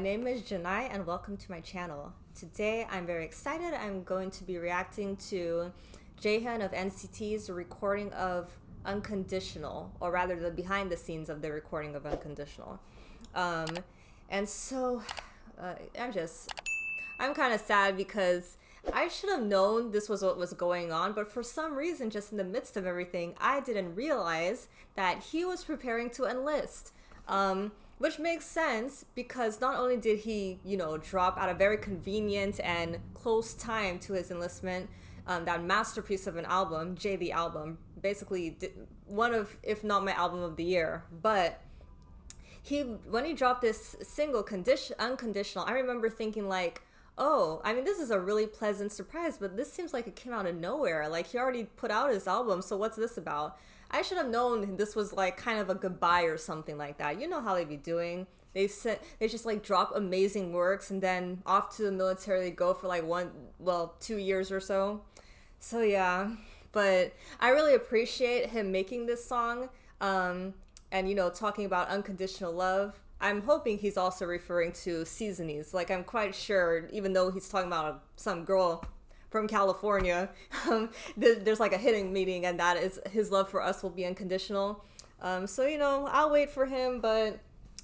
name is Janai and welcome to my channel. Today I'm very excited. I'm going to be reacting to Jaehyun of NCT's recording of Unconditional, or rather the behind the scenes of the recording of Unconditional. And so I'm kind of sad because I should have known this was what was going on, but for some reason, just in the midst of everything, I didn't realize that he was preparing to enlist. Which makes sense because not only did he, drop at a very convenient and close time to his enlistment, that masterpiece of an album, J the album, basically one of, if not my album of the year, but when he dropped this single, Unconditional, I remember thinking like, oh, I mean, this is a really pleasant surprise, but this seems like it came out of nowhere. Like, he already put out his album, so what's this about? I should have known this was like kind of a goodbye or something like that. You know how they be doing. They just like drop amazing works and then off to the military they go for like 2 years or so. So yeah, but I really appreciate him making this song and talking about unconditional love. I'm hoping he's also referring to Seasonies. Like, I'm quite sure, even though he's talking about some girl from California, there's like a hidden meaning, and that is his love for us will be unconditional. So I'll wait for him, but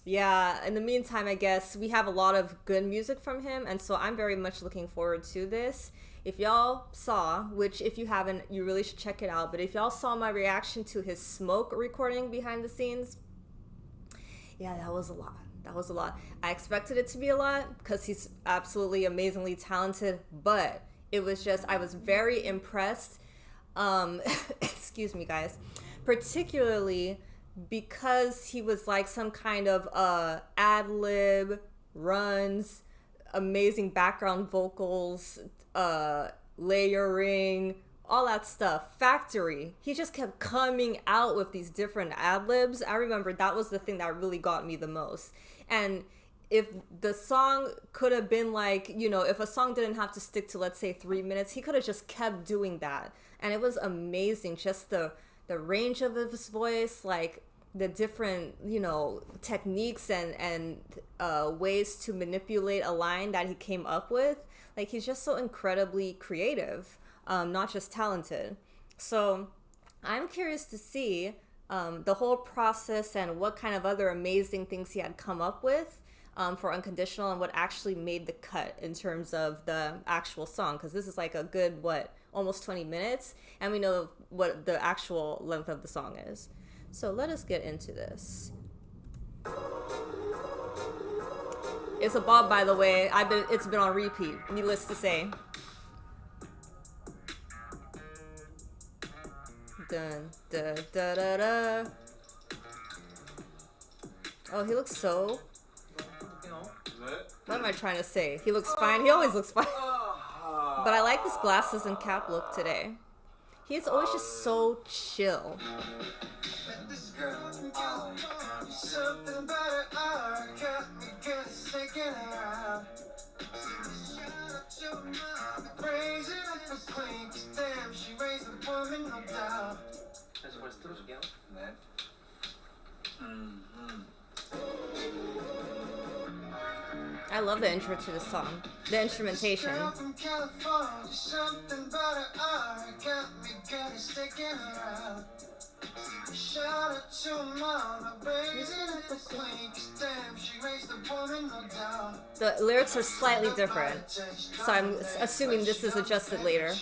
yeah, in the meantime, I guess we have a lot of good music from him, and so I'm very much looking forward to this. If y'all saw, which if you haven't, you really should check it out, but if y'all saw my reaction to his Smoke recording behind the scenes, yeah, that was a lot. That was a lot. I expected it to be a lot because he's absolutely amazingly talented, but it was just, I was very impressed. Excuse me, guys. Particularly because he was like some kind of ad-lib, runs, amazing background vocals, layering, all that stuff. Factory. He just kept coming out with these different ad-libs. I remember that was the thing that really got me the most. And if the song could have been like, if a song didn't have to stick to, let's say, 3 minutes, he could have just kept doing that. And it was amazing. Just the range of his voice, like the different, techniques and ways to manipulate a line that he came up with. Like, he's just so incredibly creative, not just talented. So I'm curious to see the whole process and what kind of other amazing things he had come up with for Unconditional, and what actually made the cut in terms of the actual song, because this is like a good, almost 20 minutes, and we know what the actual length of the song is. So let us get into this. It's a bop, by the way. It's been on repeat, needless to say. Dun, da, da, da, da. Oh, he looks so... What am I trying to say? He looks fine. He always looks fine. But I like this glasses and cap look today. He's always just so chill. I love the intro to the song. The instrumentation. The lyrics are slightly different, so I'm assuming this is adjusted later.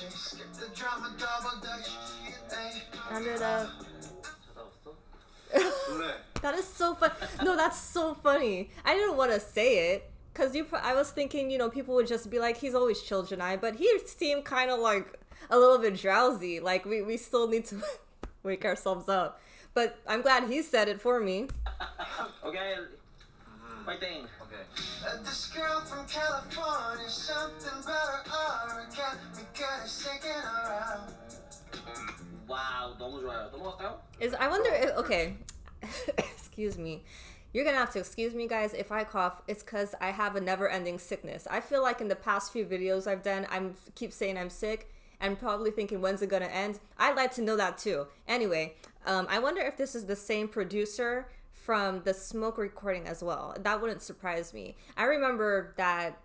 That is so fun. No, that's so funny. I didn't want to say it because I was thinking, people would just be like, he's always chill, Janai, but he seemed kind of like a little bit drowsy. Like we still need to wake ourselves up. But I'm glad he said it for me. Okay. Fighting. Okay. This girl from California, something about her got me kinda shaking around. Wow, 너무 좋아요. 넘어갈까요? I wonder if, okay, excuse me. You're gonna have to excuse me, guys, if I cough. It's because I have a never-ending sickness. I feel like in the past few videos I've done, I keep saying I'm sick and probably thinking, when's it gonna end? I'd like to know that too. Anyway, I wonder if this is the same producer from the Smoke recording as well. That wouldn't surprise me. I remember that,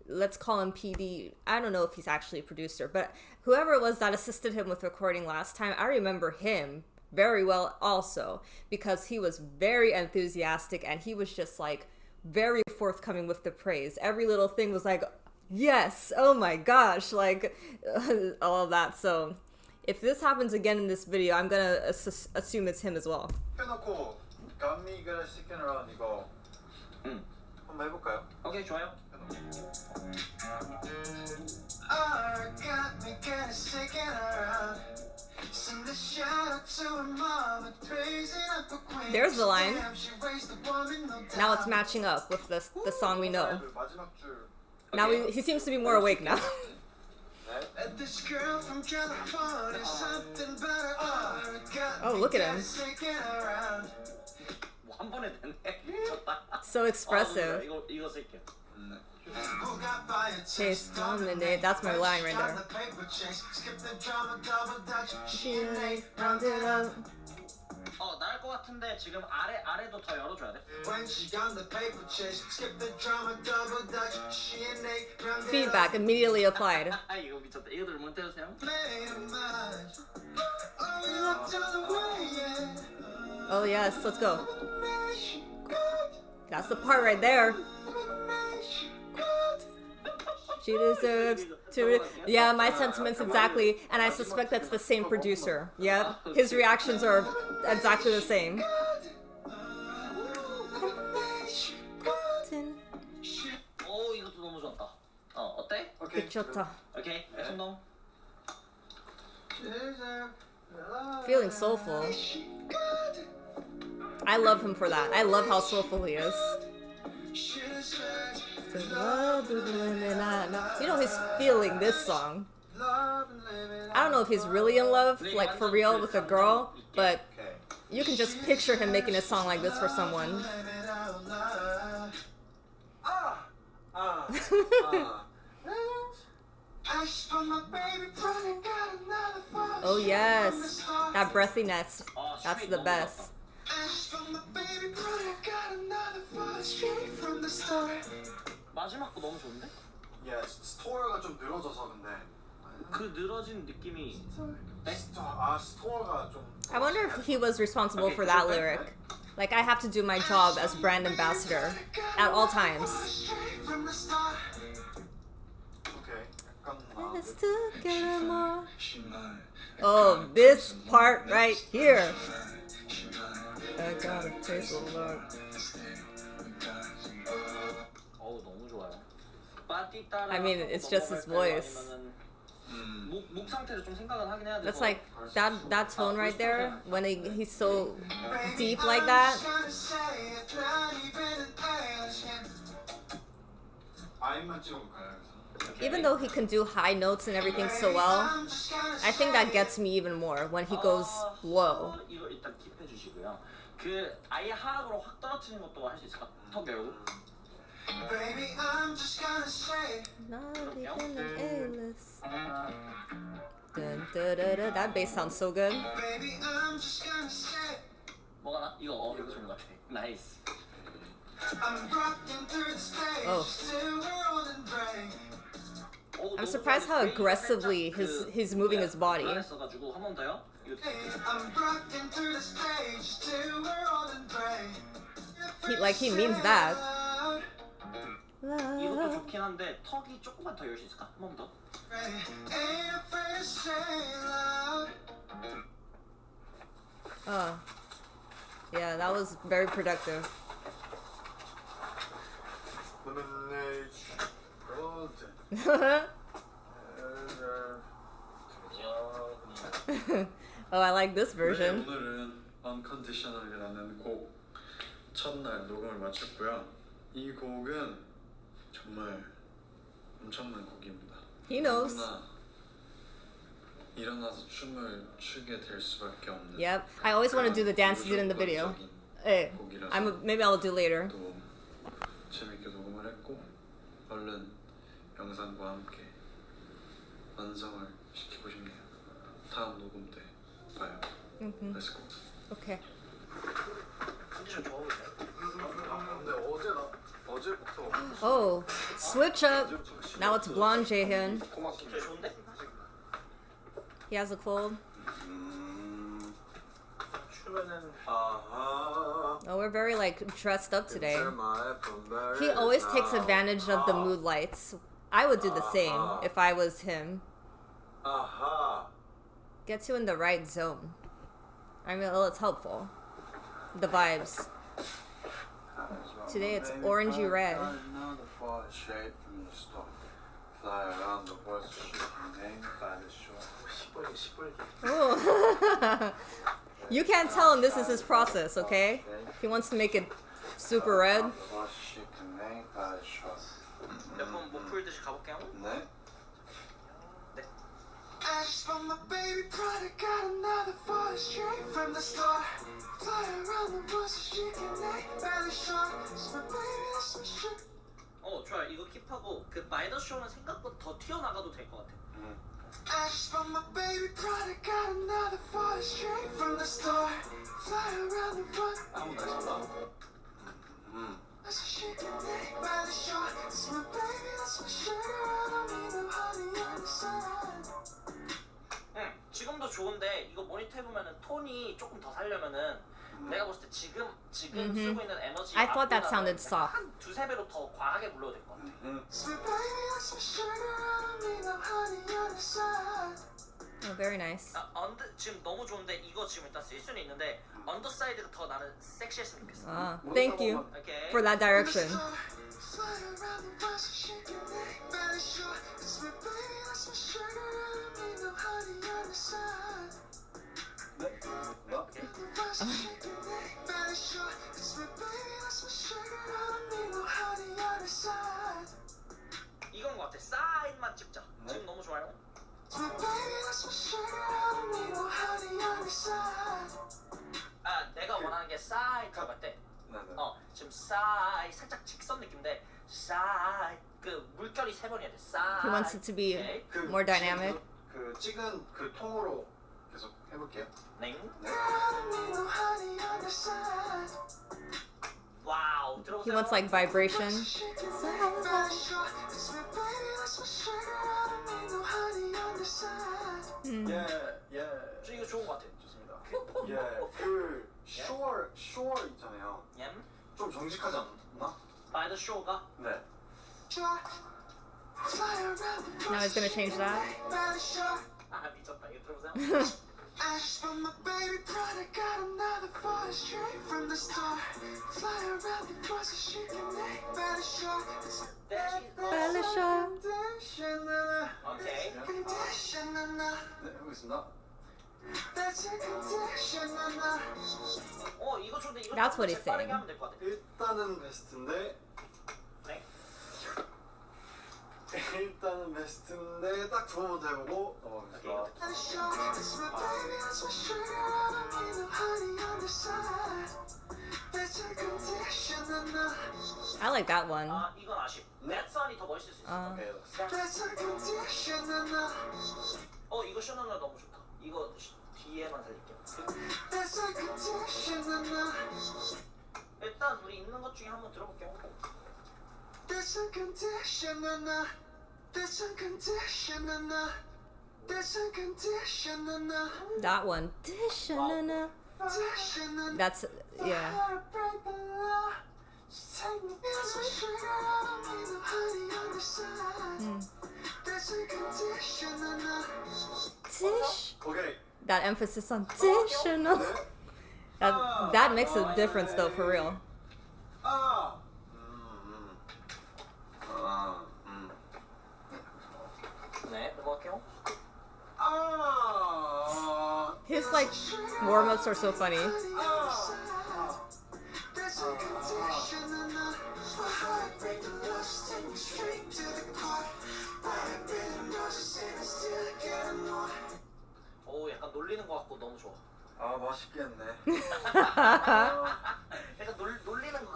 let's call him PD. I don't know if he's actually a producer, but whoever it was that assisted him with recording last time, I remember him very well also, because he was very enthusiastic and he was just like very forthcoming with the praise. Every little thing was like, yes, oh my gosh, like all of that. So if this happens again in this video, I'm gonna assume it's him as well. 해놓고 Got Me Gonna Shakin' Around 이거 한번 해볼까요? 오케이, 좋아요. Got me kinda shaking around. Send the shadow to her mama, praising up the queen. There's the line. Damn, she raised the woman, no doubt. Now it's matching up with the song we know. 마지막 줄. Now he seems to be more awake now. This girl from California, something better. Oh, look at him. Shaking around. 한 번에 됐네. 미쳤다. So expressive. 이거 쓸게. Who got fired? Chase dominate. That's my line right there. Skip the drama, double dutch. Round it up. 나을 것 같은데 지금 아래도 더 열어줘야 돼. When she got the paper chase, skip the drama, double dutch. She and they round it Feedback immediately applied. 이거 미쳤다. 이거들 못 해주세요. Oh yes, let's go. That's the part right there. She deserves to. Yeah, my sentiments exactly, and I suspect that's the same producer. Yep, his reactions are exactly the same. 이것도 너무 좋았다. 어때? 미쳤다. 오케이, 손동. Feeling soulful. I love him for that. I love how soulful he is. You know he's feeling this song. I don't know if he's really in love, like for real with a girl, but you can just picture him making a song like this for someone. Oh yes, that breathiness, that's the best. 마지막 거 너무 좋은데? 야, 스토어가 좀 늘어져서 근데. 그 늘어진 느낌이 네? 스토어가 좀. I wonder if he was responsible for that lyric. Like, I have to do my job as brand ambassador at all times. Let's together more. Oh, this part right here. I got a taste of love. 너무 좋아요. I mean, it's just his voice. 목 상태를 좀 생각은 하긴 해야 돼. That's like that tone right there when he's so deep like that. Even though he can do high notes and everything so well, I think that gets me even more when he goes low. 이거 일단 킵해 주시고요. 그 아예 하악으로 확 떨어뜨리는 것도 할 수 있을까? 더 배우고. Baby, I'm just gonna say. That bass sounds so good. Baby, I'm just gonna say. 뭐가 나? 이거 좋은 것 같아. 나이스. I'm rocking through the stage. Oh. Silver and gray. I'm surprised how aggressively he's moving his body. 가지고 한 번 더요. I'm rocking through the stage. Silver and gray. He means that. 이것도 좋긴 한데 턱이 조금만 더 열 수 있을까? 한 번 더. Ain't afraid to say loud. Oh. Yeah, that was very productive. Oh, I like this version. 오늘은 Unconditional이라는 곡 첫날 녹음을 마쳤고요. 이 곡은 정말 엄청난 곡입니다. He knows. 누구나 일어나서 춤을 추게 될 수밖에 없는. Yep. I always want to do the dance he did in the video. Hey, maybe I'll do later. 또 재밌게 녹음을 했고 얼른 영상과 함께 완성을 시키고 싶네요. 다음 녹음 때 봐요. Let's go. Okay. 컨디션 좋아 보이네. 근데 어제부터 Oh, switch up. Now it's blonde Jaehyun. 목소리 좋은데? He has a cold. 추면은 아하 Oh, we're very like dressed up today. my phone He always takes advantage of the mood lights. I would do the same if I was him. 아하 Gets you in the right zone. I mean, well, it's helpful. The vibes. Today it's orangey red. Another fall straight from the start. Fly around the world, shaking name by the shore. 시뻘게 시뻘게. Ooh. You can't tell him this is his process, okay? If he wants to make it super red. Shaking name by the shore. 몇번 못 풀듯이 가볼게요. 네. Ashes from my baby product, got another for straight from the start. Fly around the world so she can make belly short. It's my baby, that's my shit. 좋아요. 이거 킵하고 그 마이더 쇼는 생각보다 더 튀어나가도 될 것 같아. Ashes from my baby product, got another for straight from the start. Fly around the world. 아무나 싶다. That's what she can make belly short. It's my baby, that's my sugar. I don't need no honey on the side. 응, 지금도 좋은데 이거 모니터 해보면은 톤이 조금 더 살려면은 내가 봤을 때 지금 쓰고 있는 에너지 I thought that sounded soft. 한 두세 배로 더 과하게 불러도 될 것 같아. It's my baby, that's my sugar. I don't need no honey on the side. Oh, very nice. 지금 너무 좋은데 이거 지금 일단 쓸 수는 있는데 언더사이드가 더 나는 섹시했으면 좋겠어. Thank you 오케이. for that direction. Fly around the world so she can make belly short. It's my baby, that's my sugar. I don't need no honey on the side. The world so she can make belly short. It's my baby, that's my sugar. I don't need no honey on the side. 이건 것 같아. 사이드만 찍자. 지금 너무 좋아요. It's my baby, that's my sugar. I don't need no honey on the side. 내가 원하는 게 사이드 들어갈 때 지금 사이 살짝 직선 느낌인데 사이 그 물결이 세 번이야 돼. 사이. He wants it to be 오케이. more dynamic. 그 찍은 그 통으로 계속 해볼게요. 네. I don't need no honey on the side. 와우. He 들어보세요. wants like vibration. She can make belly short. It's my baby, that's my sugar. I don't need no honey on the side. 예. 저 이거 좋은 것 같아. 좋습니다. 예, 그 쇼어 있잖아요. 예. 좀 정직하지 않나? By the show가 네. Short. Fly around the world. Now he's gonna change that. Belly short. 미쳤다. 이거 들어보세요. Ashes from my baby product, got another for straight from the start. Fly around the world so she can make belly short. It's Belly short. 오케이. conditioner. 네, 해보겠습니다. That's a conditioner. 이거 좋은데 이거 That's what he's 빠르게 saying. 하면 될 것 같아. 일단은 베스트인데 네. 일단은 베스트인데 딱 두 번만 더 해보고 넘어가겠습니다. Belly short. It's my baby, that's my sugar. I don't need no honey on the side. That's a conditioner. I like that one. 이건 아쉽. 넷선이 더 멋있을 수 있어. 오케이, That's a conditioner. 이거 쇼너너 너무 좋다. 이거 뒤에만 살릴게요. That's a conditioner. 일단 우리 있는 것 중에 한번 들어볼게요. That's a conditioner. That's a conditioner. That's a conditioner. That one. Dish-na-na. Conditioner. That's yeah. Break the law. Take me as a sugar. I don't need no honey on the side. That's a conditioner. Dish. 오케이. That emphasis on dish-na-na. That makes a difference though, for real. 아. 네, 넘어갈게요. His like warm-ups are so funny. That's a conditioner. My heart break the law. Take me straight to the core. I been roses and I still get annoyed. 약간 놀리는 것 같고 너무 좋아. 아, 맛있겠네. 약간 놀리는 거.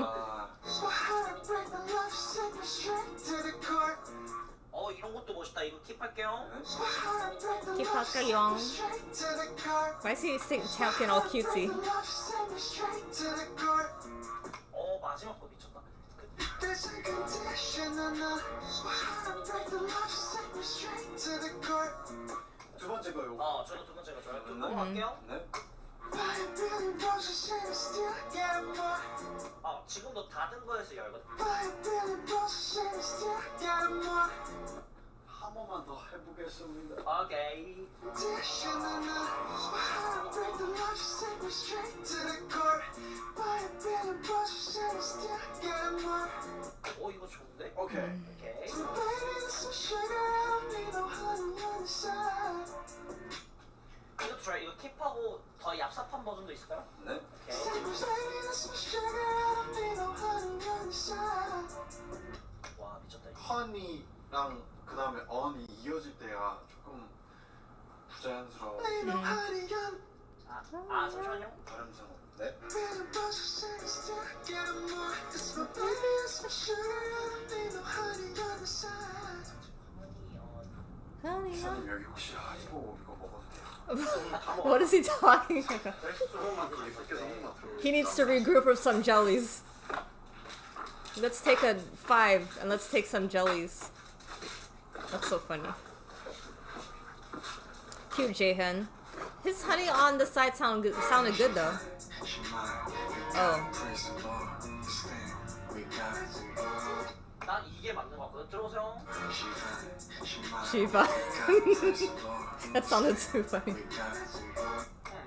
아. My heart break the law. Take me straight to the core. 이런 것도 멋있어. 싶다. 이거 킵할게요. Keep talking. Why is he talking all cutesy? 마지막 거 미쳤다. There's a condition on the break the love, set me straight to the court. 두 번째 거 요거. 저도 두 번째가 좋아요. 그럼 넘어갈게요. 네. Buy a billion roses and still get more. 지금도 닫은 거에서 열거든. Buy a billion roses and still get more. 한 번만 더 해보겠습니다. 오케이. Condition on the break the love, set me straight to the court. Buy a billion roses and still get more. 이거 좋은데? 오케이. 오케이. So baby, there's some sugar, I don't need no honey on the side. 이것도 좋아요. 이거 킵하고 더 얍삽한 버전도 있을까요? 네. 오케이. Baby, there's some sugar, I don't need no honey on the side. 와 미쳤다. 이거. 허니랑 그 다음에 언이 이어질 때가 조금 부자연스러워. Need no honey on 잠시만요. 발음상. 네. billion roses and still get more. Cause my baby is some sugar, I don't need no honey on the side. Honey, 사장님 여기 혹시 이거 먹어도 돼요? what is he talking about? 여기 밖에서 한 번만 들어. He needs to regroup with some jellies. Let's take a 5 and let's take some jellies. That's so funny. Cute Jaehyun. His honey on the side sounded good though. Oh. 난 이게 맞는 것 같거든. 들어오세요. Shiva. That sounded too funny.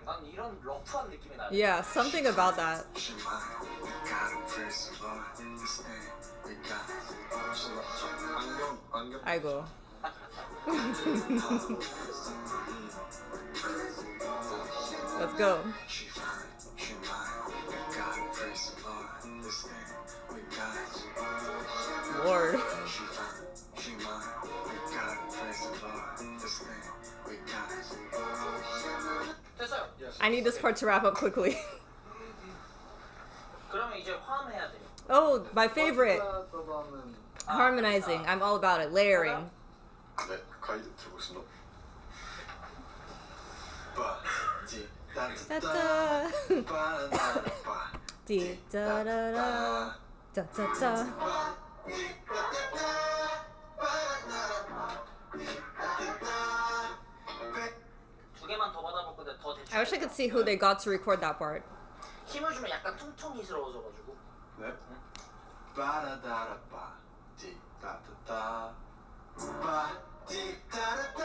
난 이런 러프한 느낌이 나요. Yeah, something about that. 아이고. Let's go. Lord. 됐어요. I need this part to wrap up quickly. 그러면 이제 화음해야 돼요. Oh, my favorite. 떠나는 Harmonizing. I'm all about it. Layering. 네 가이드 들고 있습니다. 따따. 디따라라. 따따따. 두 개만 더 받아볼 건데 더 대충. I wish I could see who they got to record that part. 힘을 주면 약간 퉁퉁이스러워져가지고. 네. 빠라다라빠 디따따따 빠디따라따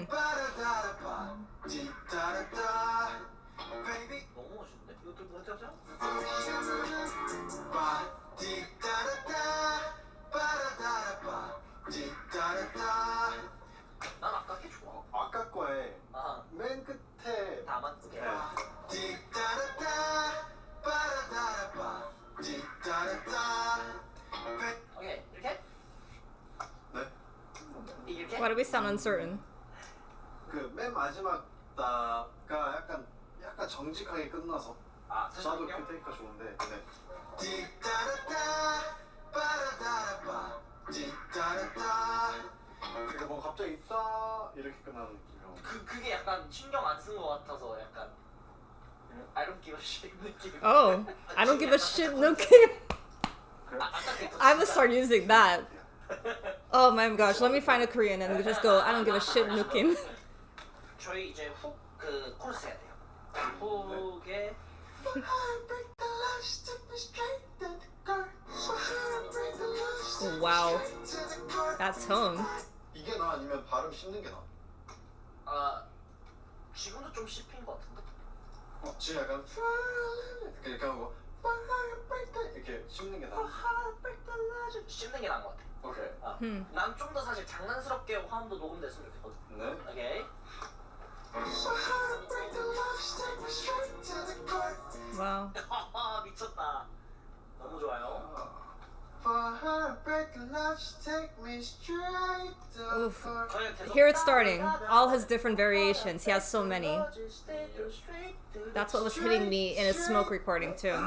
빠라다라빠 디따라따 베이비 너무 멋있는데? 이거 들고 해보세요. 빠디따라따 빠라다라빠 디따라따 난 아까 게 좋아. 아까 거에 아, 맨 끝에 다만 오케이. 디따라따 빠라다라빠 디따라따 오케이 이렇게? 네? 이렇게? Why do we sound uncertain? 그 맨 마지막 따가 약간 정직하게 끝나서 다시 나도 할게요. 그 테이크가 좋은데 네. 디따라따 빠라다라빠 디따라따 그러니까 뭐 갑자기 따 이렇게 끝나는 느낌이요. 그게 약간 신경 안 쓴 것 같아서 약간 I don't give a shit 느낌. Oh, I don't give a shit. No kidding. 아까 그게 더 I'm gonna start using that. Oh my gosh, let me find a Korean and we just go, I don't give a shit nookin. 저희 이제 훅그 코러스 해야 돼요. 훅에 Wow, that tone. 이게 나 아니면 발음 씹는 게 나. 지금도 좀 씹힌 것 같은데. 지금 약간 이렇게 하고 이렇게 씹는 게 나. 씹는 게 나은 것 같아. 오케이. 난 좀 더 사실 장난스럽게 화음도 녹음됐으면 좋겠거든. 네. 오케이. Wow. 미쳤다. 너무 좋아요. Oof. Here it's starting. All his different variations. He has so many. That's what was hitting me in his smoke recording too.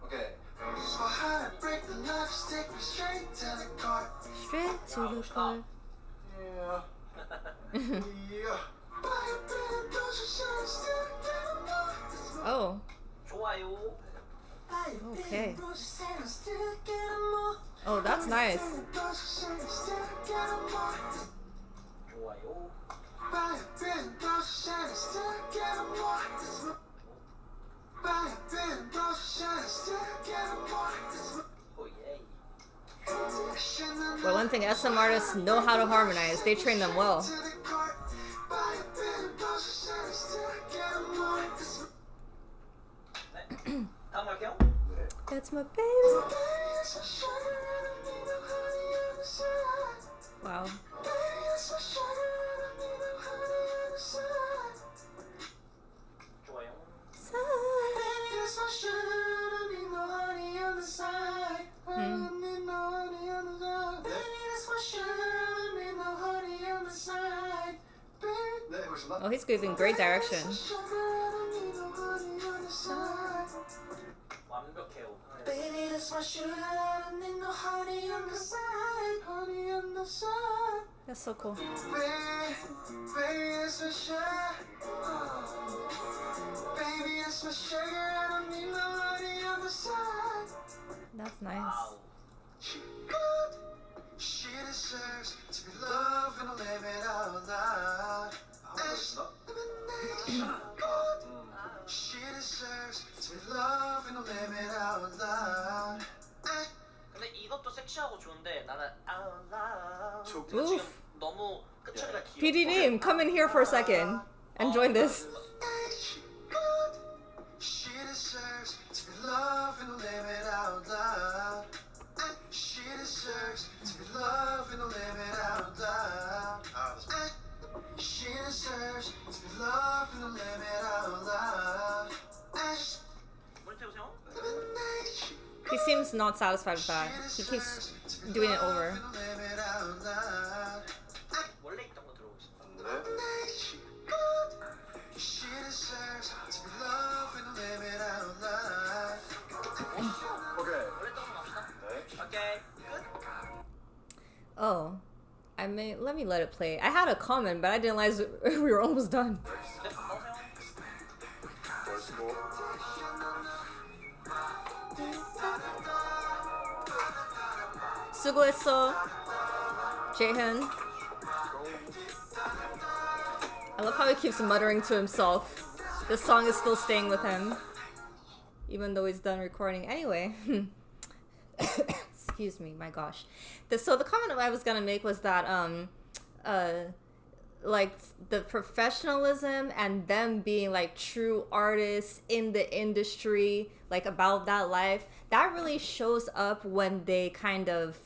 오케이. So how to break the love, just take me straight to the court. Straight to the core. Yeah. Yeah. Buy a billion dollars, shine, still get more. Oh, 좋아요. Buy a okay. billion dollars, and I still get more. Oh, that's nice. 좋아요. Buy a billion dollars, and I still get more. Buy a billion dollars, and I still get more. 오예. Well, one thing SM artists know how to harmonize. They train them well. 네. 다음 갈게요. That's my baby. Wow. 좋아요. Oh, he's giving great direction. 완벽해요. Baby, that's my sugar. I don't need no honey on the side. Honey on the side. That's so cool. Baby, that's my sugar. Baby, that's my sugar. I don't need no honey on the side. That's nice. 와우. She good. She deserves to be loved and live it out loud. Good. She deserves to be loved and live it out loud. 근데 이것도 섹시하고 좋은데 나는 out loud. 저- 지금 너무 끝처리가 귀여워. PD님, come in here for a second and join this. She good. She deserves to be loved and live it out loud. She deserves to be loved and live it out loud. She deserves to be loved and live it out loud. 머리 태우세요. He seems not satisfied with that. He keeps doing it over. 원래 있던 거 들어오고 싶어. 네. She deserves to be loved and live it out loud. 오케이. 원래 있던 거 갑시다. 네. 오케이. 끝. Oh, let me let it play. I had a comment, but I didn't realize we were almost done. 네, 나오세요. 벌써. 수고했어, Jaehyun. I love how he keeps muttering to himself. This song is still staying with him, even though he's done recording anyway. Excuse me, my gosh. So the comment I was gonna make was that like the professionalism and them being like true artists in the industry, like about that life, that really shows up when they kind of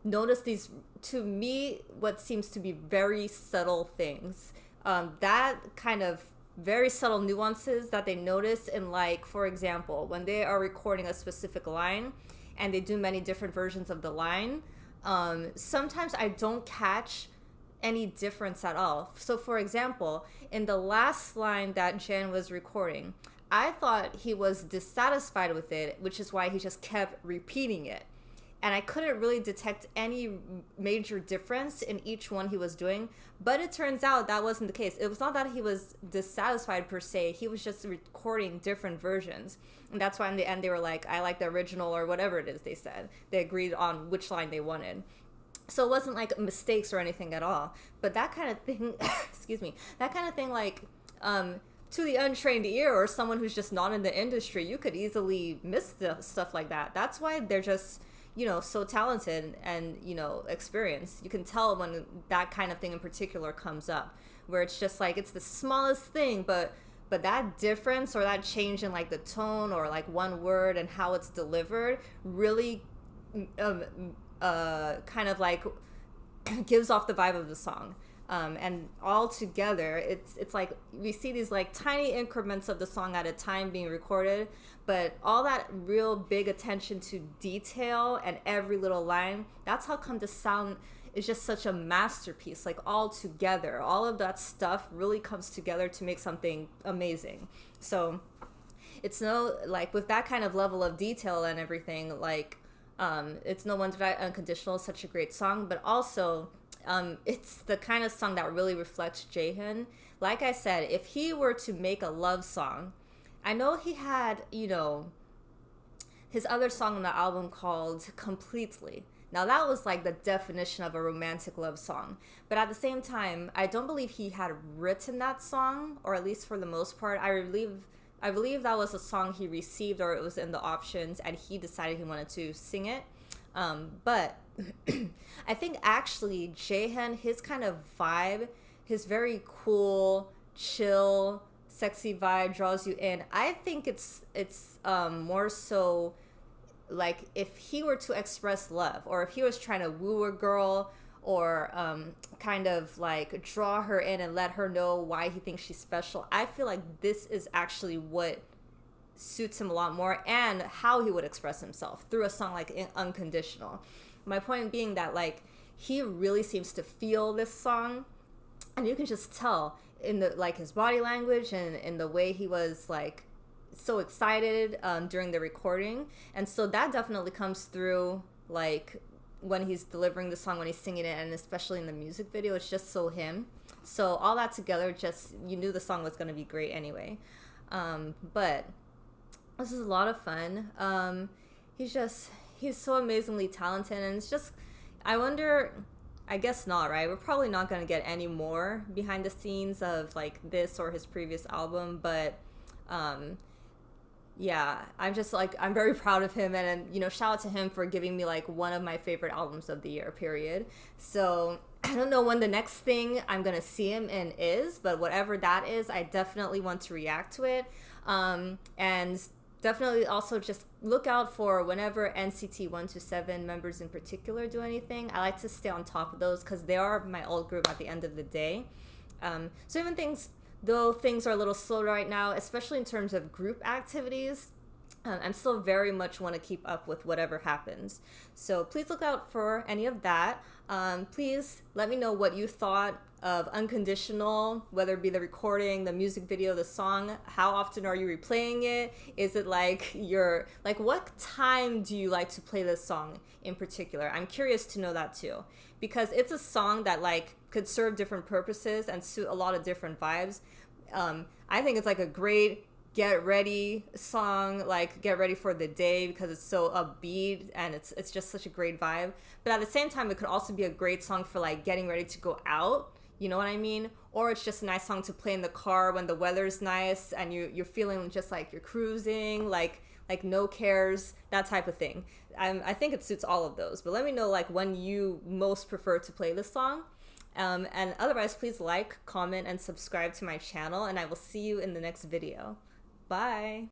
notice these, to me, what seems to be very subtle things. That kind of very subtle nuances that they notice in, like, for example, when they are recording a specific line and they do many different versions of the line, sometimes I don't catch any difference at all. So for example, in the last line that Jan was recording, I thought he was dissatisfied with it, which is why he just kept repeating it. And I couldn't really detect any major difference in each one he was doing. But it turns out that wasn't the case. It was not that he was dissatisfied per se. He was just recording different versions. And that's why in the end they were like, I like the original, or whatever it is they said. They agreed on which line they wanted. So it wasn't like mistakes or anything at all. But that kind of thing, excuse me, that kind of thing, like, to the untrained ear or someone who's just not in the industry, you could easily miss stuff like that. That's why they're just, you know, so talented and, you know, experienced. You can tell when that kind of thing in particular comes up, where it's just like, it's the smallest thing, but that difference or that change in like the tone or like one word and how it's delivered really kind of like gives off the vibe of the song. And all together, it's like we see these like tiny increments of the song at a time being recorded, but all that real big attention to detail and every little line, that's how come the sound is just such a masterpiece. Like all together, all of that stuff really comes together to make something amazing. So it's no, like, with that kind of level of detail and everything, like, it's no wonder that Unconditional is such a great song, but also, it's the kind of song that really reflects Jaehyun. Like I said, if he were to make a love song, I know he had, you know, his other song on the album called Completely. Now that was like the definition of a romantic love song. But at the same time, I don't believe he had written that song, or at least for the most part. I believe that was a song he received, or it was in the options, and he decided he wanted to sing it. But I think actually Jaehyun, his kind of vibe, his very cool, chill, sexy vibe draws you in. I think it's more so like if he were to express love, or if he was trying to woo a girl, or kind of like draw her in and let her know why he thinks she's special, I feel like this is actually what suits him a lot more, and how he would express himself through a song like Unconditional. My point being that, like, he really seems to feel this song, and you can just tell in the, like, his body language and in the way he was like so excited during the recording. And so that definitely comes through, like, when he's delivering the song, when he's singing it, and especially in the music video. It's just so him. So all that together, just, you knew the song was going to be great anyway. But this is a lot of fun. He's so amazingly talented, and it's just, I wonder, I guess not, right? We're probably not going to get any more behind the scenes of like this or his previous album, but yeah, I'm very proud of him, and you know, shout out to him for giving me like one of my favorite albums of the year, period. So I don't know when the next thing I'm gonna see him in is, but whatever that is, I definitely want to react to it. And definitely also just look out for whenever NCT 127 members in particular do anything. I like to stay on top of those because they are my old group at the end of the day. So even though things are a little slow right now, especially in terms of group activities, I'm still very much want to keep up with whatever happens. So please look out for any of that. Please let me know what you thought of Unconditional, whether it be the recording, the music video, the song. How often are you replaying it? Is it like what time do you like to play this song in particular? I'm curious to know that too, because it's a song that like could serve different purposes and suit a lot of different vibes. I think it's like a great get ready song, like get ready for the day, because it's so upbeat and it's just such a great vibe. But at the same time, it could also be a great song for like getting ready to go out, you know what I mean? Or it's just a nice song to play in the car when the weather's nice and you're feeling just like you're cruising, like no cares, that type of thing. I think it suits all of those. But let me know like when you most prefer to play this song. And otherwise, please like, comment, and subscribe to my channel, and I will see you in the next video. Bye!